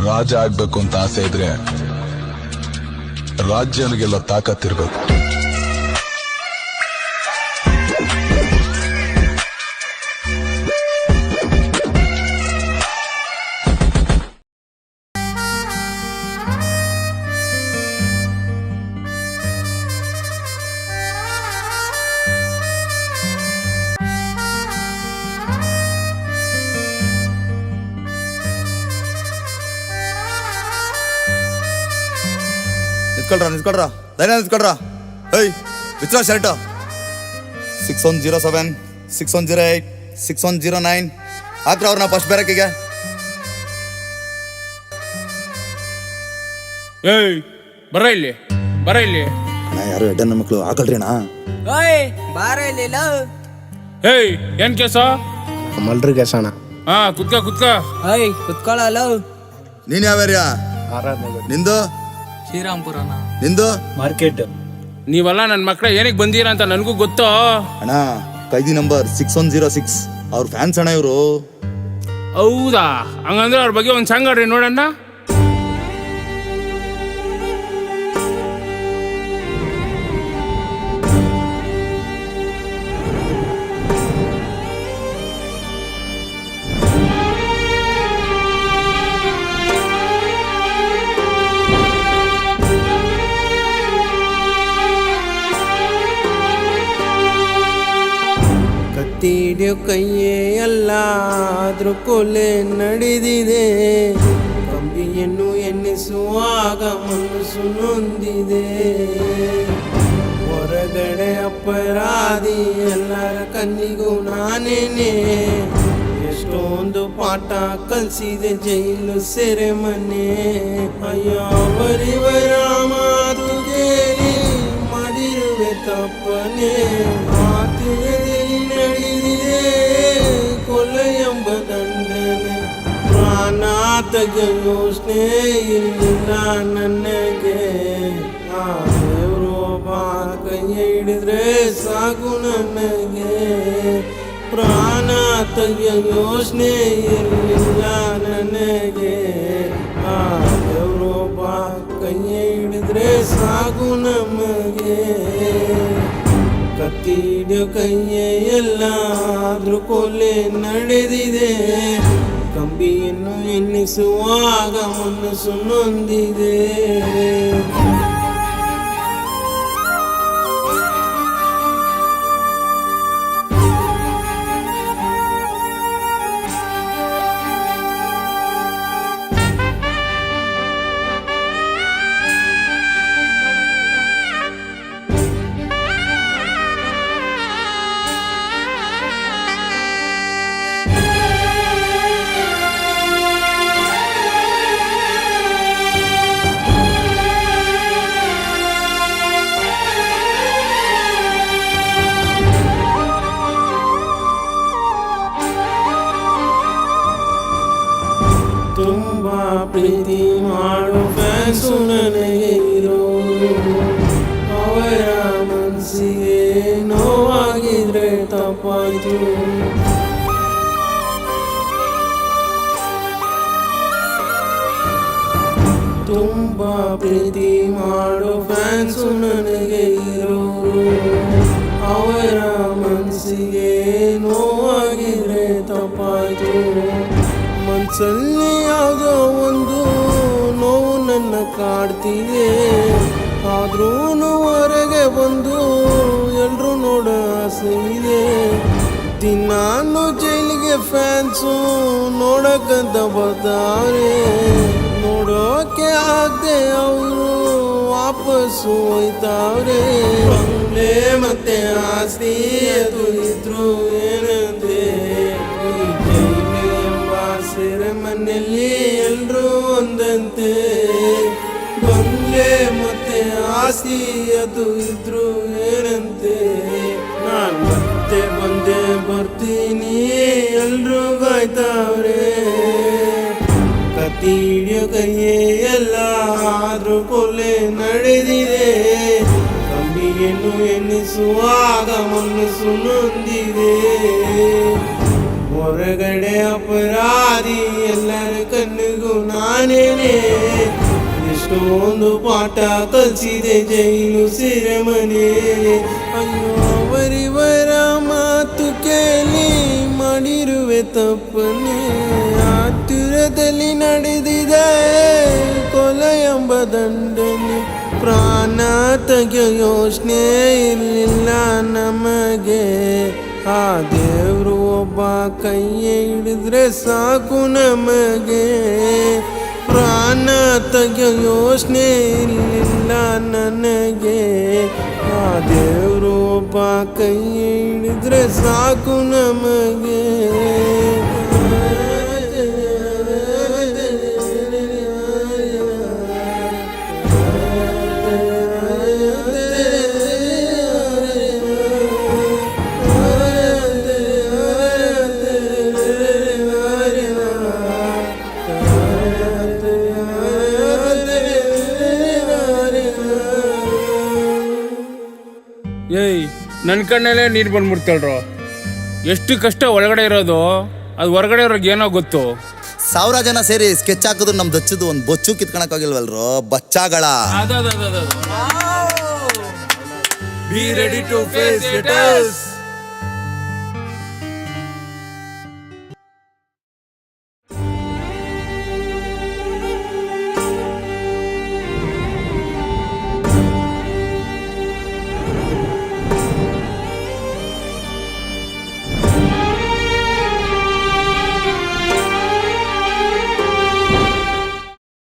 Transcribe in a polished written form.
ರಾಜ ಆಗ್ಬೇಕು ಅಂತ ಆಸೆ ಇದ್ರೆ ರಾಜ್ಯನಿಗೆಲ್ಲ ತಾಕತ್ತಿರ್ಬೇಕು. ನಿಂತ್ಕೊಳ್ರ ಧೈರ್ಯ ನಿಂತ್ಕೊಳ್ರ. ಏಯ್ ವಿಚ್ರಾ ಶರ್ಟ್ 6107 6108 6109 ಹಾಕ್ರ ಅವ್ರನ್ನ ಫಸ್ಟ್ ಬೇರಕ್ಕಿಗೆ. ಏಯ್ ಬರ ಇಲ್ಲಿ ಯಾರು ಎಡ್ಡನ ಮಕ್ಕಳು ಹಾಕಳ್ರಿ ಅಣ್ಣ. ಏಯ್ ಏನ್ ಕೇಸ ಮಲ್ರಿ ಕೆಸಣ. ಕುತ್ಕ ಕುತ್ಕೊಳ್ಳಲ್ಲ. ನೀನ್ ಯಾವ ಏರಿಯಾ? ನಿಂದು ಶ್ರೀರಾಮ್ಪುರನ. ನಿಂದು ಮಾರ್ಕೆಟ್. ನೀವಲ್ಲ ನನ್ನ ಮಕ್ಳ ಏನಕ್ಕೆ ಬಂದೀರಾ ಅಂತ ನನಗೂ ಗೊತ್ತು ಅಣ್ಣ. ಕೈದಿ ನಂಬರ್ 6106 ಅವ್ರ ಫ್ಯಾನ್ಸ್ ಅಣ್ಣ ಇವರು. ಹೌದಾ? ಹಂಗಂದ್ರೆ ಅವ್ರ ಬಗ್ಗೆ ಒಂದು ಸಾಂಗ್ ಆಡ್ರಿ ನೋಡಣ್ಣ. ಕತ್ತಿಡಿಯೋ ಕೈಯೇ ಅಲ್ಲ ಆದ್ರೂ ಕೊಲೆ ನಡೆದಿದೆ. ಕಂಬಿಯನ್ನು ಎನ್ನಿಸುವಾಗ ಮನಸ್ಸು ನೊಂದಿದೆ. ಹೊರಗಡೆ ಅಪರಾಧಿ ಎಲ್ಲರ ಕಣ್ಣಿಗೂ ನಾನೇನೆ. ಎಷ್ಟೊಂದು ಪಾಠ ಕಲಿಸಿದೆ ಜೈಲು ಸೆರೆಮನೆ. ಅಯ್ಯೋ ಬರಿವರ ಮಾತು ಕೇಳಿ ಮಾಡಿರುವೆ ತಪ್ಪನೆ. ನಡೆದಿದೆ ಕೊಲೆ ಎಂಬ ದಂಡನೆ. ಪ್ರಾಣ ತೆಗೆಯೋ ಯೋಚನೆ ಇಲ್ಲ ನನಗೆ. ದೇವ್ರೊಬ್ಬ ಕೈ ಹಿಡಿದ್ರೆ ಸಾಕು ನನಗೆ. ಪ್ರಾಣ ತೆಗೆಯೋ ಯೋಚನೆ ಇರಲಿಲ್ಲ ನನಗೆ. ದೇವ್ರೊಬ್ಬ ಕೈ ಹಿಡಿದ್ರೆ ಸಾಕು ನಮಗೆ. ಕತ್ತಿಡಿಯೋ ಕೈಯೇ ಎಲ್ಲ ಆದ್ರೂ ಕೊಲೆ ನಡೆದಿದೆ. ಕಂಬಿಯನ್ನು ಎನ್ನಿಸುವಾಗ ಮನಸ್ಸು ನೊಂದಿದೆ. ತುಂಬಾ ಪ್ರೀತಿ ಮಾಡೋ ಫ್ಯಾನ್ಸು ನನಗೆ ಇರೋರು. ಅವರ ಮನಸ್ಸಿಗೆ ನೋವಾಗಿದ್ರೆ ತಪ್ಪಾಯ್ತು. ತುಂಬಾ ಪ್ರೀತಿ ಮಾಡೋ ಫ್ಯಾನ್ಸು ನನಗೆ ಇರೋರು. ಅವರ ಮನಸ್ಸಿಗೆ ನೋವಾಗಿದ್ರೆ ತಪ್ಪಾಯ್ತು. ಮನಸ್ಸಲ್ಲಿ ಯಾವುದೋ ಒಂದು ನೋವು ನನ್ನ ಕಾಡ್ತಿದೆ. ಆದ್ರೂ ಹೊರಗೆ ಬಂದು ಎಲ್ರೂ ನೋಡೋ ಆಸೆ ಇದೆ. ದಿನಾನು ಜೈಲಿಗೆ ಫ್ಯಾನ್ಸು ನೋಡಕ್ಕಂತ ಬರ್ತಾರೆ. ನೋಡೋಕೆ ಆಗದೆ ಅವರು ವಾಪಸ್ಸು ಹೋಯ್ತಾವ್ರೆ. ಬಂಗ್ಲೆ ಮತ್ತೆ ಆಸ್ತಿ ಅದು ಇದ್ರು ಏನಂತೆ. ಸೆರೆಮನೆಯಲ್ಲಿ ಎಲ್ರೂ ಒಂದಂತೆ. ಬಂಗ್ಲೆ ಮತ್ತೆ ಆಸ್ತಿ ಅದು ಇದ್ರು ಏನಂತೆ. ನಾನು ಮತ್ತೆ ಬಂದೆ ಬರ್ತೀನಿ ಎಲ್ರೂ ಕಾಯ್ತಾವ್ರೆ. ಕತ್ತಿಡಿಯೋ ಕೈಯೇ ಎಲ್ಲ ಆದ್ರೂ ಕೊಲೆ ನಡೆದಿದೆ. ಕಂಬಿಯನ್ನು ಎನ್ನಿಸುವಾಗ ಮನಸ್ಸು ನೊಂದಿದೆ. ಹೊರಗಡೆ ಅಪರಾಧಿ ಎಲ್ಲರ ಕಣ್ಣಿಗೂ ನಾನೇನೆ ಎಷ್ಟೊಂದು ಪಾಠ ಕಲಿಸಿದೆ ಜೈಲು ಸಿರಮನೆ ಅಯ್ಯೋ ಅವರಿವರ ಮಾತು ಕೇಳಿ ಮಾಡಿರುವೆ ತಪ್ಪನೆ ಹತ್ತಿರದಲ್ಲಿ ನಡೆದಿದೆ ಕೊಲೆ ಎಂಬ ದಂಡನೆ ಪ್ರಾಣ ತೆಗೆಯೋ ಯೋಚನೆ ಇರಲಿಲ್ಲ ನಮಗೆ ಆ ದೇವ್ರು ಒಬ್ಬ ಕೈ ಹಿಡಿದ್ರೆ ಸಾಕು ನಮಗೆ ಪ್ರಾಣ ತೆಗೆಯೋ ಯೋಚನೆ ಇರಲಿಲ್ಲ ನನಗೆ ಆ ದೇವ್ರು ಒಬ್ಬ ಕೈ ಹಿಡಿದ್ರೆ ಸಾಕು ನಮಗೆ ಏಯ್ ನನ್ನ ಕಣ್ಣಲ್ಲೇ ನೀರು ಬಂದ್ಬಿಡ್ತಾಳ್ರು. ಎಷ್ಟು ಕಷ್ಟ ಒಳಗಡೆ ಇರೋದು ಅದು ಹೊರಗಡೆ ಇರೋರ್ಗೆ ಏನೋ ಗೊತ್ತು. 1000 ಜನ ಸೇರಿ ಸ್ಕೆಚ್ ಹಾಕಿದ್ರು ನಮ್ದು ಹಚ್ಚದು ಒಂದು ಬೊಚ್ಚು ಕಿತ್ಕೊಳಕ್ಕಾಗಿಲ್ವಲ್ರು ಬಚ್ಚಾಗಳ. ಅದು Be ready to face it.